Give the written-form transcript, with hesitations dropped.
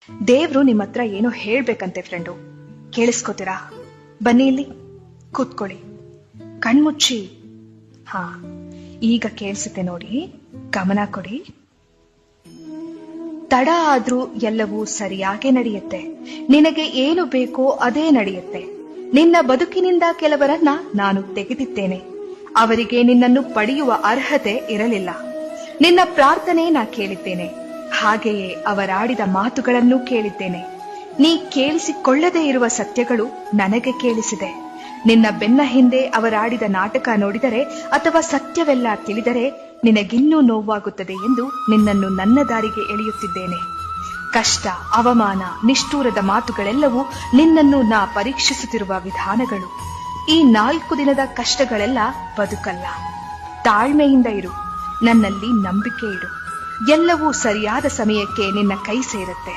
ದೇವ್ರು ನಿಮ್ಮ ಹತ್ರ ಏನೋ ಹೇಳ್ಬೇಕಂತೆ ಫ್ರೆಂಡು, ಕೇಳಿಸ್ಕೋತೀರಾ? ಬನ್ನಿ ಇಲ್ಲಿ ಕೂತ್ಕೊಳ್ಳಿ, ಕಣ್ಮುಚ್ಚಿ. ಹಾ, ಈಗ ಕೇಳಿಸುತ್ತೆ ನೋಡಿ, ಗಮನ ಕೊಡಿ. ತಡ ಆದ್ರೂ ಎಲ್ಲವೂ ಸರಿಯಾಗಿ ನಡೆಯುತ್ತೆ. ನಿನಗೆ ಏನು ಬೇಕೋ ಅದೇ ನಡೆಯುತ್ತೆ. ನಿನ್ನ ಬದುಕಿನಿಂದ ಕೆಲವರನ್ನ ನಾನು ತೆಗೆದಿದ್ದೇನೆ. ಅವರಿಗೆ ನಿನ್ನನ್ನು ಪಡೆಯುವ ಅರ್ಹತೆ ಇರಲಿಲ್ಲ. ನಿನ್ನ ಪ್ರಾರ್ಥನೆ ನಾ ಕೇಳಿದ್ದೇನೆ, ಹಾಗೆಯೇ ಅವರಾಡಿದ ಮಾತುಗಳನ್ನು ಕೇಳಿದ್ದೇನೆ. ನೀ ಕೇಳಿಸಿಕೊಳ್ಳದೇ ಇರುವ ಸತ್ಯಗಳು ನನಗೆ ಕೇಳಿಸಿದೆ. ನಿನ್ನ ಬೆನ್ನ ಹಿಂದೆ ಅವರಾಡಿದ ನಾಟಕ ನೋಡಿದರೆ ಅಥವಾ ಸತ್ಯವೆಲ್ಲ ತಿಳಿದರೆ ನಿನಗಿನ್ನೂ ನೋವಾಗುತ್ತದೆ ಎಂದು ನಿನ್ನನ್ನು ನನ್ನ ದಾರಿಗೆ ಎಳೆಯುತ್ತಿದ್ದೇನೆ. ಕಷ್ಟ, ಅವಮಾನ, ನಿಷ್ಠೂರದ ಮಾತುಗಳೆಲ್ಲವೂ ನಿನ್ನನ್ನು ನಾ ಪರೀಕ್ಷಿಸುತ್ತಿರುವ ವಿಧಾನಗಳು. ಈ 4 ದಿನದ ಕಷ್ಟಗಳೆಲ್ಲ ಬದುಕಲ್ಲ. ತಾಳ್ಮೆಯಿಂದ ಇರು, ನನ್ನಲ್ಲಿ ನಂಬಿಕೆ ಇಡು. ಎಲ್ಲವೂ ಸರಿಯಾದ ಸಮಯಕ್ಕೆ ನಿನ್ನ ಕೈ ಸೇರುತ್ತೆ.